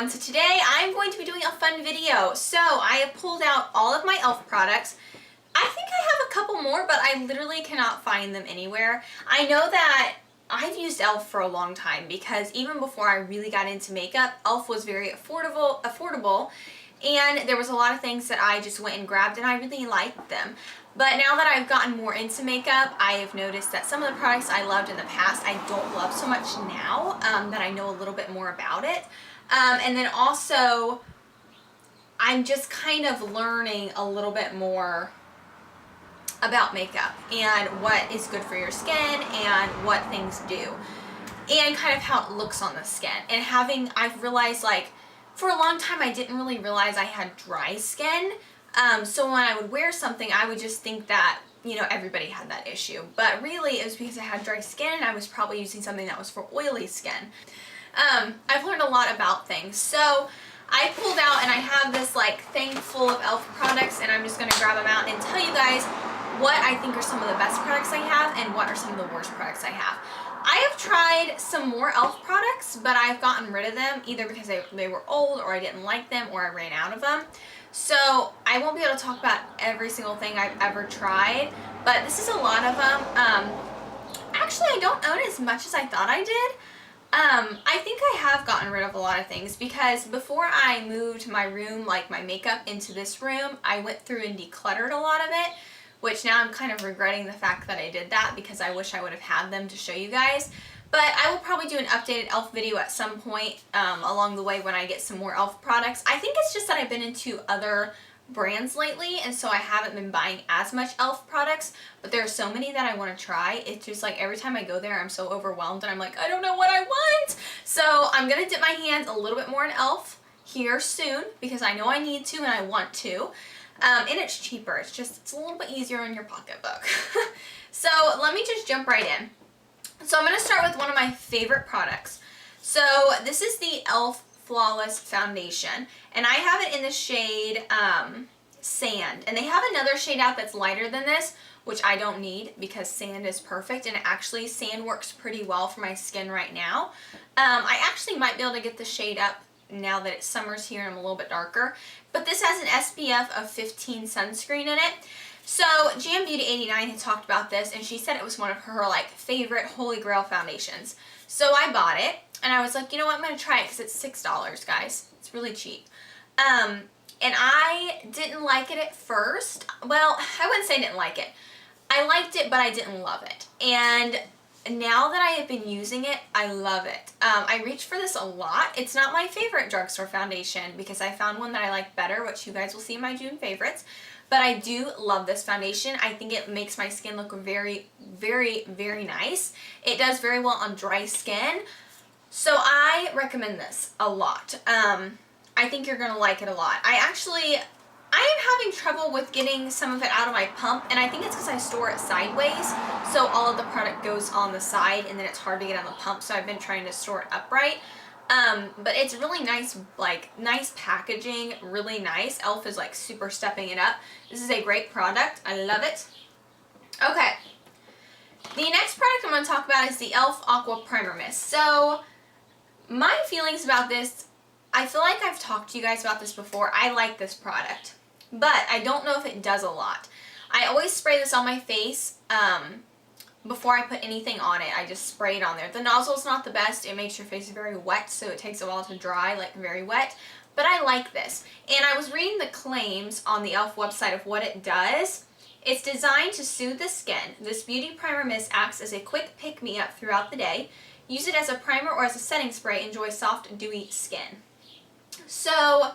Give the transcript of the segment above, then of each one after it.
everyone. So today I'm going to be doing a fun video. So I have pulled out all of my e.l.f. products. I think I have a couple more, but I literally cannot find them anywhere. I know that I've used e.l.f. for a long time because even before I really got into makeup, e.l.f. was very affordable, and there was a lot of things that I just went and grabbed and I really liked them. But now that I've gotten more into makeup, I have noticed that some of the products I loved in the past, I don't love so much now that I know a little bit more about it. And then also, I'm just kind of learning a little bit more about makeup and what is good for your skin and what things do. And kind of how it looks on the skin. And I've realized, like, for a long time I didn't really realize I had dry skin. So when I would wear something, I would just think that, you know, everybody had that issue. But really, it was because I had dry skin and I was probably using something that was for oily skin. I've learned a lot about things. So I pulled out and I have this like thing full of e.l.f. products, and I'm just going to grab them out and tell you guys what I think are some of the best products I have and what are some of the worst products I have. I have tried some more e.l.f. products, but I've gotten rid of them either because they were old, or I didn't like them, or I ran out of them. So I won't be able to talk about every single thing I've ever tried, but this is a lot of them. Actually, I don't own as much as I thought I did. I think I have gotten rid of a lot of things because before I moved my room, like my makeup, into this room, I went through and decluttered a lot of it, which now I'm kind of regretting the fact that I did that because I wish I would have had them to show you guys. But I will probably do an updated e.l.f. video at some point along the way when I get some more e.l.f. products. I think it's just that I've been into other brands lately, and so I haven't been buying as much e.l.f. products, but there are so many that I want to try. It's just like every time I go there, I'm so overwhelmed and I'm like, I don't know what I want. So I'm going to dip my hands a little bit more in e.l.f. here soon because I know I need to and I want to. And it's cheaper. It's a little bit easier in your pocketbook. So let me just jump right in. So I'm going to start with one of my favorite products. So this is the e.l.f. Flawless Foundation, and I have it in the shade Sand, and they have another shade out that's lighter than this, which I don't need because Sand is perfect, and actually Sand works pretty well for my skin right now. I actually might be able to get the shade up now that it's summer's here and I'm a little bit darker, but this has an SPF of 15 sunscreen in it. So Jam Beauty 89 had talked about this, and she said it was one of her like favorite holy grail foundations. So I bought it, and I was like, you know what, I'm going to try it because it's $6, guys. It's really cheap. And I didn't like it at first. Well, I wouldn't say I didn't like it. I liked it, but I didn't love it. And now that I have been using it, I love it. I reach for this a lot. It's not my favorite drugstore foundation because I found one that I like better, which you guys will see in my June favorites. But I do love this foundation. I think it makes my skin look very, very, very nice. It does very well on dry skin. So I recommend this a lot. I think you're going to like it a lot. I am having trouble with getting some of it out of my pump, and I think it's because I store it sideways. So all of the product goes on the side, and then it's hard to get on the pump. So I've been trying to store it upright. But it's really nice, like nice packaging, really nice. e.l.f. is like super stepping it up. This is a great product. I love it. Okay. The next product I'm going to talk about is the e.l.f. Aqua Primer Mist. So my feelings about this, I feel like I've talked to you guys about this before. I like this product, but I don't know if it does a lot. I always spray this on my face. Before I put anything on it, I just spray it on there. The nozzle's not the best. It makes your face very wet, so it takes a while to dry, like very wet. But I like this. And I was reading the claims on the e.l.f. website of what it does. It's designed to soothe the skin. This beauty primer mist acts as a quick pick-me-up throughout the day. Use it as a primer or as a setting spray. Enjoy soft, dewy skin. So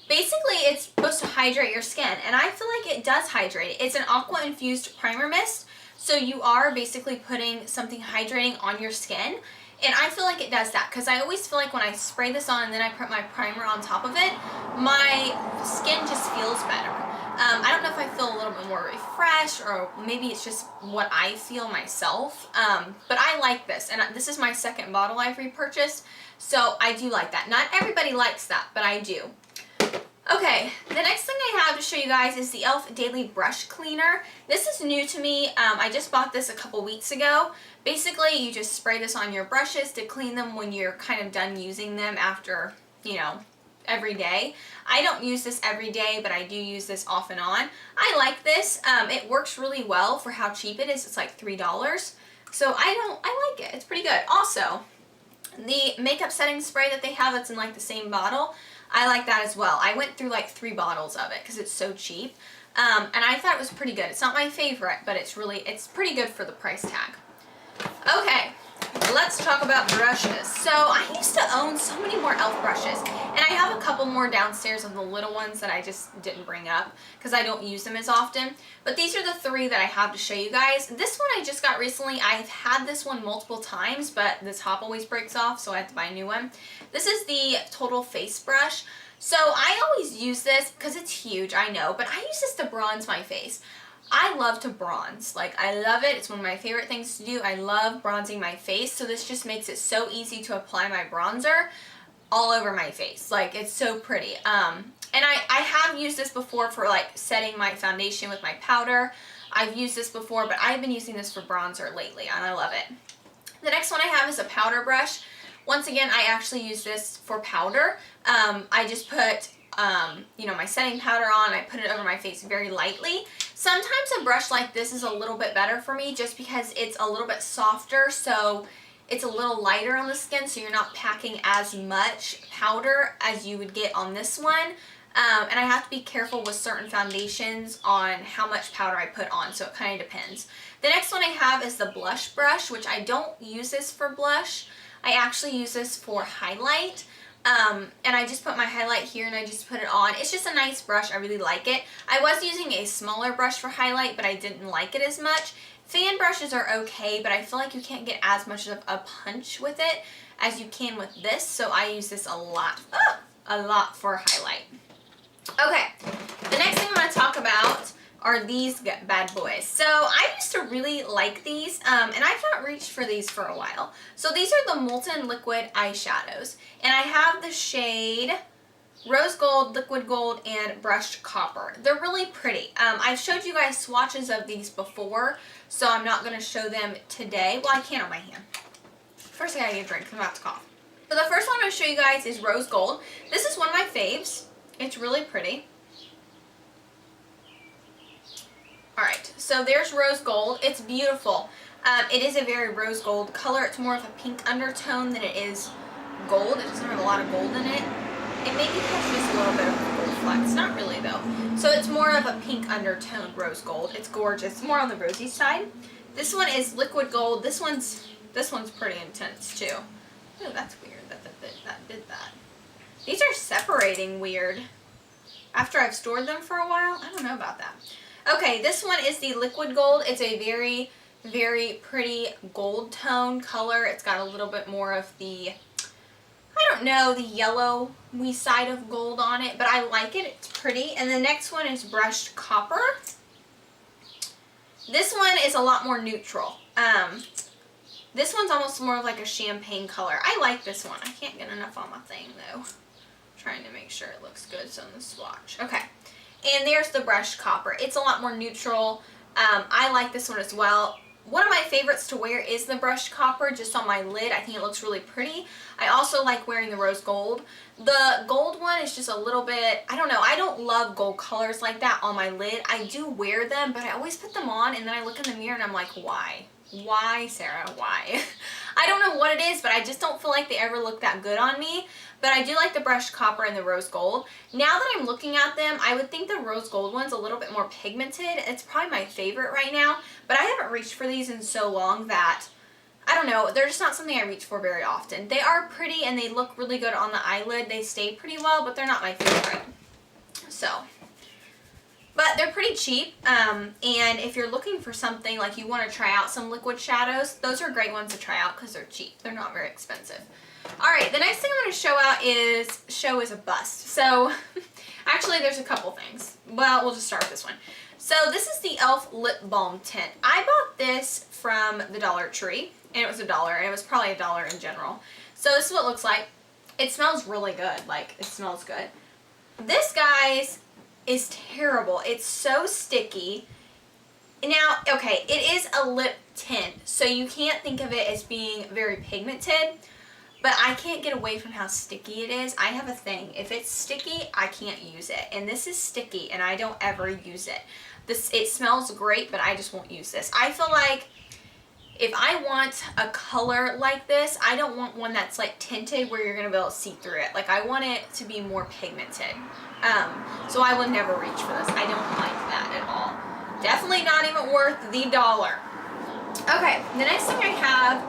basically, it's supposed to hydrate your skin, and I feel like it does hydrate. It's an aqua-infused primer mist. So you are basically putting something hydrating on your skin, and I feel like it does that because I always feel like when I spray this on and then I put my primer on top of it, my skin just feels better. I don't know if I feel a little bit more refreshed, or maybe it's just what I feel myself, but I like this, and this is my second bottle I've repurchased, so I do like that. Not everybody likes that, but I do. Okay, the next thing I have to show you guys is the e.l.f. Daily Brush Cleaner. This is new to me. I just bought this a couple weeks ago. Basically, you just spray this on your brushes to clean them when you're kind of done using them after you know, every day. I don't use this every day, but I do use this off and on. I like this. It works really well for how cheap it is. It's like $3. So I like it. It's pretty good. Also, the makeup setting spray that they have that's in like the same bottle, I like that as well. I went through like 3 bottles of it because it's so cheap. And I thought it was pretty good. It's not my favorite, but it's pretty good for the price tag. Okay, let's talk about brushes. So I used to own so many more e.l.f. brushes, and I have a couple more downstairs of the little ones that I just didn't bring up because I don't use them as often. But these are the 3 that I have to show you guys. This one I just got recently. I've had this one multiple times, but this top always breaks off, so I have to buy a new one. This is the Total Face Brush. So I always use this because it's huge, I know, but I use this to bronze my face. I love to bronze. Like, I love it. It's one of my favorite things to do. I love bronzing my face, so this just makes it so easy to apply my bronzer all over my face. Like, it's so pretty. And I have used this before for, like, setting my foundation with my powder. I've used this before, but I've been using this for bronzer lately, and I love it. The next one I have is a powder brush. Once again, I actually use this for powder. I just put, you know, my setting powder on. I put it over my face very lightly. Sometimes a brush like this is a little bit better for me just because it's a little bit softer, so it's a little lighter on the skin, so you're not packing as much powder as you would get on this one. And I have to be careful with certain foundations on how much powder I put on, so it kind of depends. The next one I have is the blush brush, which I don't use this for blush. I actually use this for highlight. And I just put my highlight here and I just put it on. It's just a nice brush. I really like it. I was using a smaller brush for highlight, but I didn't like it as much. Fan brushes are okay, but I feel like you can't get as much of a punch with it as you can with this, so I use this a lot for highlight. Okay, the next thing I'm going to talk about are these bad boys. So I used to really like these, and I've not reached for these for a while. So these are the Molten liquid eyeshadows, and I have the shade Rose Gold, Liquid Gold, and Brushed Copper. They're really pretty. I've showed you guys swatches of these before, so I'm not going to show them today. Well, I can on my hand. First I gotta get a drink, I'm about to cough. So the first one I'm going to show you guys is Rose Gold. This is one of my faves. It's really pretty. Alright, so there's Rose Gold. It's beautiful. It is a very rose gold color. It's more of a pink undertone than it is gold. It doesn't have a lot of gold in it. It maybe has just a little bit of gold flecks. Not really though. So it's more of a pink undertone rose gold. It's gorgeous. More on the rosy side. This one is liquid gold. This one's pretty intense too. Oh, that's weird that did that. These are separating weird. After I've stored them for a while, I don't know about that. Okay, this one is the liquid gold. It's a very, very pretty gold tone color. It's got a little bit more of the, I don't know, the yellowy side of gold on it, but I like it. It's pretty. And the next one is Brushed Copper. This one is a lot more neutral. This one's almost more of like a champagne color. I like this one. I can't get enough on my thing though. Trying to make sure it looks good so in the swatch. Okay. And there's the Brushed Copper. It's a lot more neutral. I like this one as well. One of my favorites to wear is the Brushed Copper just on my lid. I think it looks really pretty. I also like wearing the Rose Gold. The gold one is just a little bit, I don't know, I don't love gold colors like that on my lid. I do wear them, but I always put them on and then I look in the mirror and I'm like, why? Why, Sarah? Why? I don't know what it is, but I just don't feel like they ever look that good on me. But I do like the Brushed Copper and the Rose Gold. Now that I'm looking at them, I would think the Rose Gold one's a little bit more pigmented. It's probably my favorite right now, but I haven't reached for these in so long that, I don't know, they're just not something I reach for very often. They are pretty and they look really good on the eyelid. They stay pretty well, but they're not my favorite. So, but they're pretty cheap, and if you're looking for something like you want to try out some liquid shadows, those are great ones to try out because they're cheap. They're not very expensive. Alright, the next thing I'm going to show is a bust. So, actually there's a couple things. Well, we'll just start with this one. So this is the e.l.f. Lip Balm Tint. I bought this from the Dollar Tree, and it was $1, and it was probably $1 in general. So this is what it looks like. It smells really good. Like, it smells good. This, guys, is terrible. It's so sticky. Now, okay, it is a lip tint, so you can't think of it as being very pigmented. but I can't get away from how sticky it is. I have a thing. If it's sticky, I can't use it. And this is sticky and I don't ever use it. It smells great, but I just won't use this. I feel like if I want a color like this, I don't want one that's like tinted where you're going to be able to see through it. Like I want it to be more pigmented. So I will never reach for this. I don't like that at all. Definitely not even worth the $1. Okay, the next thing I have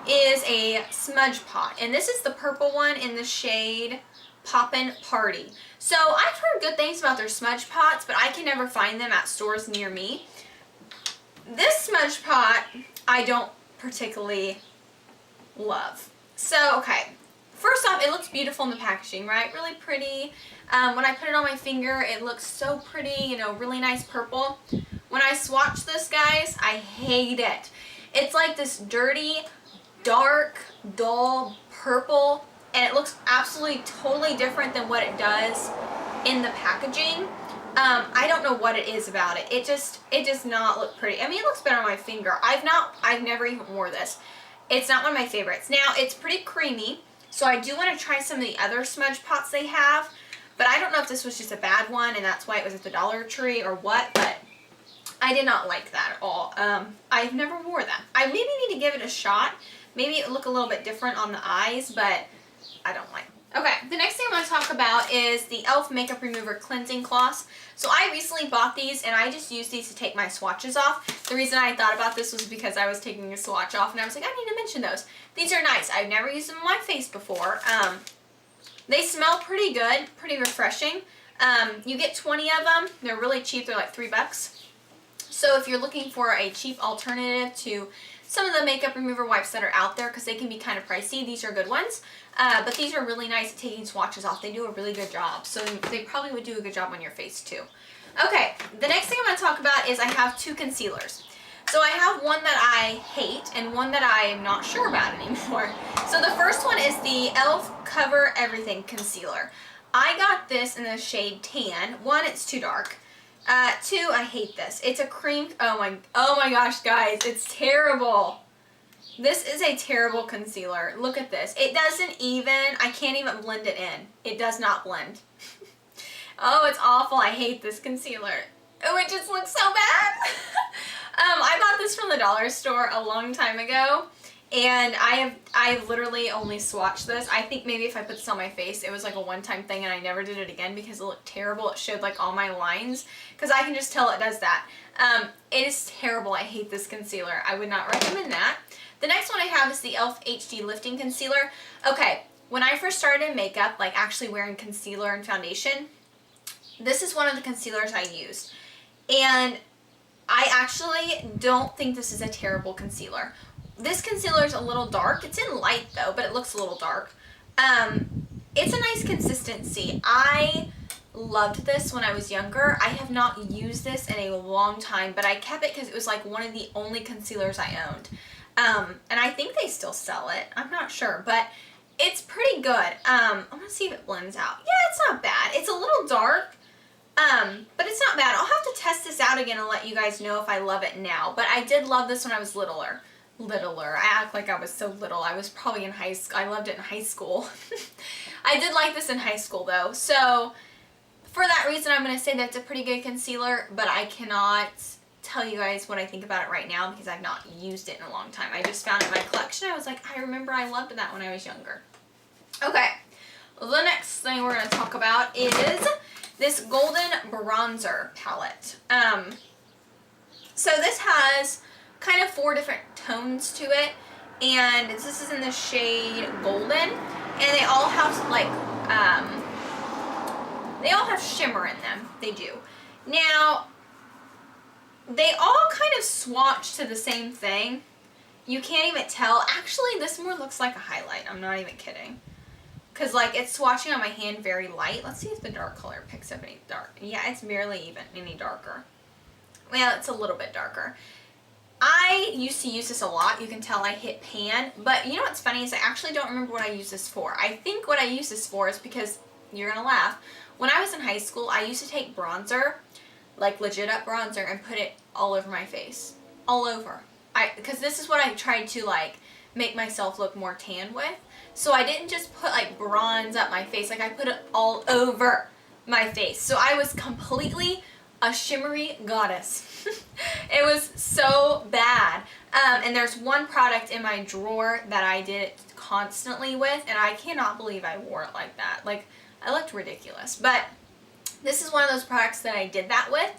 is a Smudge Pot. And this is the purple one in the shade Poppin' Party. So I've heard good things about their Smudge Pots, but I can never find them at stores near me. This Smudge Pot I don't particularly love. So, okay. First off, it looks beautiful in the packaging, right? Really pretty. When I put it on my finger, it looks so pretty, you know, really nice purple. When I swatch this, guys, I hate it. It's like this dirty, dark, dull purple, and it looks absolutely totally different than what it does in the packaging. I don't know what it is about it. It does not look pretty. I mean, it looks better on my finger. I've never even wore this. It's not one of my favorites. Now, it's pretty creamy, so I do want to try some of the other Smudge Pots they have, but I don't know if this was just a bad one and that's why it was at the Dollar Tree or what, but I did not like that at all. I've never wore that. I maybe need to give it a shot. Maybe it would look a little bit different on the eyes, but I don't like it. Okay, the next thing I want to talk about is the e.l.f. Makeup Remover Cleansing Cloths. So I recently bought these and I just use these to take my swatches off. The reason I thought about this was because I was taking a swatch off and I was like, I need to mention those. These are nice. I've never used them on my face before. They smell pretty good, pretty refreshing. You get 20 of them. They're really cheap. They're like $3. So if you're looking for a cheap alternative to some of the makeup remover wipes that are out there, because they can be kind of pricey, these are good ones. But these are really nice at taking swatches off. They do a really good job. So they probably would do a good job on your face too. Okay, the next thing I'm going to talk about is I have 2 concealers. So I have one that I hate and one that I am not sure about anymore. So the first one is the e.l.f. Cover Everything Concealer. I got this in the shade Tan. 1, it's too dark. 2, I hate this. It's a cream. Oh my gosh, guys, it's terrible. This is a terrible concealer. Look at this. It doesn't even, I can't even blend it in. It does not blend. Oh, it's awful. I hate this concealer. Oh, it just looks so bad. I bought this from the dollar store a long time ago, and I've literally only swatched this. I think maybe if I put this on my face, it was like a one-time thing and I never did it again because it looked terrible. It showed like all my lines because I can just tell it does that. It is terrible. I hate this concealer. I would not recommend that. The next one I have is the e.l.f. HD Lifting Concealer. Okay, when I first started in makeup, like actually wearing concealer and foundation, this is one of the concealers I used. And I actually don't think this is a terrible concealer. This concealer is a little dark. It's in light though, but it looks a little dark. It's a nice consistency. I loved this when I was younger. I have not used this in a long time, but I kept it because it was like one of the only concealers I owned. And I think they still sell it. I'm not sure, but it's pretty good. I'm gonna see if it blends out. Yeah, it's not bad. It's a little dark, but it's not bad. I'll have to test this out again and let you guys know if I love it now. But I did love this when I was littler. I act like I was so little. I was probably in high school. I loved it in high school. I did like this in high school though. So for that reason, I'm going to say that's a pretty good concealer, but I cannot tell you guys what I think about it right now because I've not used it in a long time. I just found it in my collection. I was like, I remember I loved that when I was younger. Okay, the next thing we're going to talk about is this Golden Bronzer palette. So this has kind of 4 different tones to it, and this is in the shade Golden, and they all have like, they all have shimmer in them. They do. Now, they all kind of swatch to the same thing. You can't even tell. Actually, this more looks like a highlight. I'm not even kidding. Because, like, it's swatching on my hand very light. Let's see if the dark color picks up any dark. Yeah, it's barely even any darker. Well, it's a little bit darker. I used to use this a lot. You can tell I hit pan. But you know what's funny is I actually don't remember what I use this for. I think what I use this for is because, you're going to laugh, when I was in high school, I used to take bronzer, like legit up bronzer, and put it all over my face. All over. Because this is what I tried to, like, make myself look more tan with. So I didn't just put like bronze up my face, like I put it all over my face. So I was completely a shimmery goddess. It was so bad. And there's one product in my drawer that I did it constantly with, and I cannot believe I wore it like that. Like, I looked ridiculous. But this is one of those products that I did that with.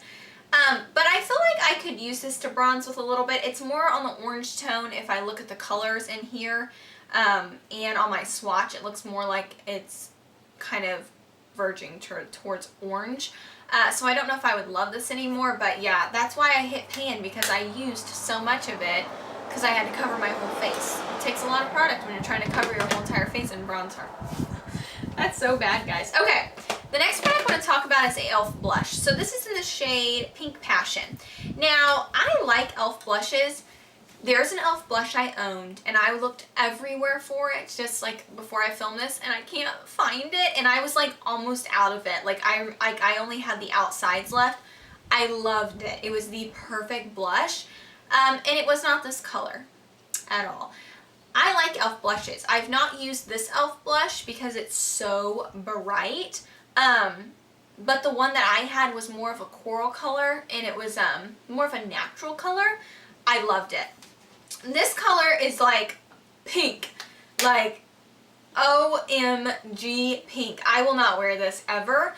But I feel like I could use this to bronze with a little bit. It's more on the orange tone if I look at the colors in here. And on my swatch, it looks more like it's kind of verging towards orange. So I don't know if I would love this anymore, but yeah, that's why I hit pan, because I used so much of it because I had to cover my whole face. It takes a lot of product when you're trying to cover your whole entire face in bronzer. That's so bad, guys. Okay, the next product I want to talk about is a e.l.f. blush. So this is in the shade Pink Passion. Now, I like e.l.f. blushes. There's an e.l.f. blush I owned, and I looked everywhere for it, just like before I filmed this, and I can't find it, and I was like almost out of it. Like I only had the outsides left. I loved it. It was the perfect blush, and it was not this color at all. I like e.l.f. blushes. I've not used this e.l.f. blush because it's so bright, but the one that I had was more of a coral color, and it was more of a natural color. I loved it. This color is like pink, like OMG pink. I will not wear this ever,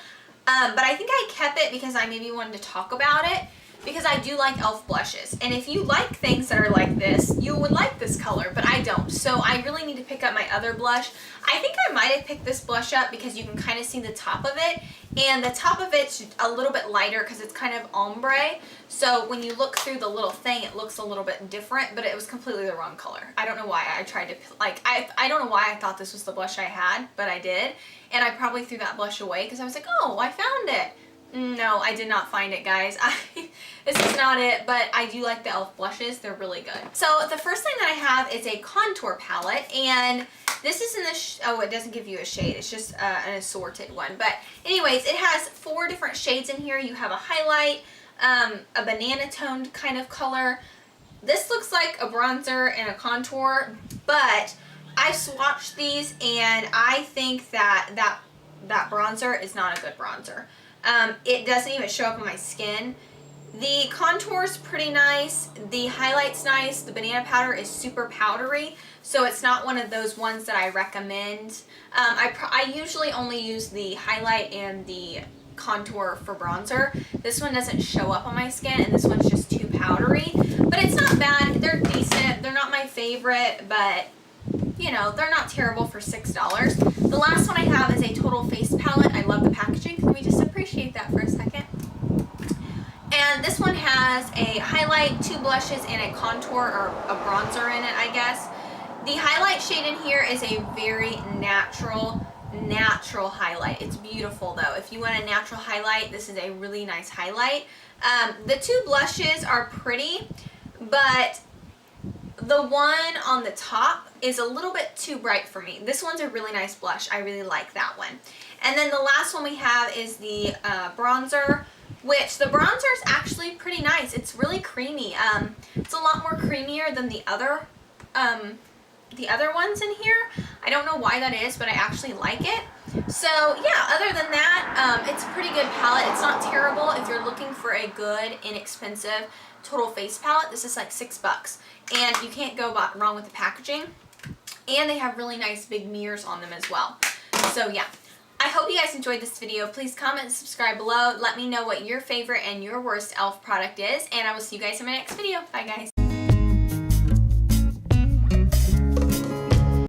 but I think I kept it because I maybe wanted to talk about it, because I do like e.l.f. blushes, and if you like things that are like this, you would like this color, but I don't. So I really need to pick up my other blush. I think I might have picked this blush up because you can kind of see the top of it, and the top of it's a little bit lighter because it's kind of ombre. So when you look through the little thing, it looks a little bit different, but it was completely the wrong color. I don't know why I tried to, like, I don't know why I thought this was the blush I had, but I did. And I probably threw that blush away because I was like, oh, I found it. No, I did not find it, guys. This is not it, but I do like the e.l.f. blushes. They're really good. So the first thing that I have is a contour palette, and this is in the, oh, it doesn't give you a shade. It's just an assorted one. But anyways, it has 4 different shades in here. You have a highlight, a banana toned kind of color. This looks like a bronzer and a contour, but I swatched these, and I think that bronzer is not a good bronzer. It doesn't even show up on my skin. The contour's pretty nice. The highlight's nice. The banana powder is super powdery, so it's not one of those ones that I recommend. I usually only use the highlight and the contour for bronzer. This one doesn't show up on my skin, and this one's just too powdery. But it's not bad. They're decent. They're not my favorite, but you know, they're not terrible for $6. The last one I have is a Total Face palette. I love the packaging. Can we just appreciate that for a second? And this one has a highlight, 2 blushes, and a contour or a bronzer in it, I guess. The highlight shade in here is a very natural highlight. It's beautiful though. If you want a natural highlight, this is a really nice highlight. The 2 blushes are pretty, but the one on the top is a little bit too bright for me. This one's a really nice blush. I really like that one. And then the last one we have is the bronzer, which the bronzer is actually pretty nice. It's really creamy. It's a lot more creamier than the other ones in here. I don't know why that is, but I actually like it. So yeah, other than that, it's a pretty good palette. It's not terrible if you're looking for a good, inexpensive Total Face palette. This is like $6, and you can't go wrong with the packaging. And they have really nice big mirrors on them as well. So yeah, I hope you guys enjoyed this video. Please comment and subscribe below. Let me know what your favorite and your worst e.l.f. product is, and I will see you guys in my next video. Bye, guys.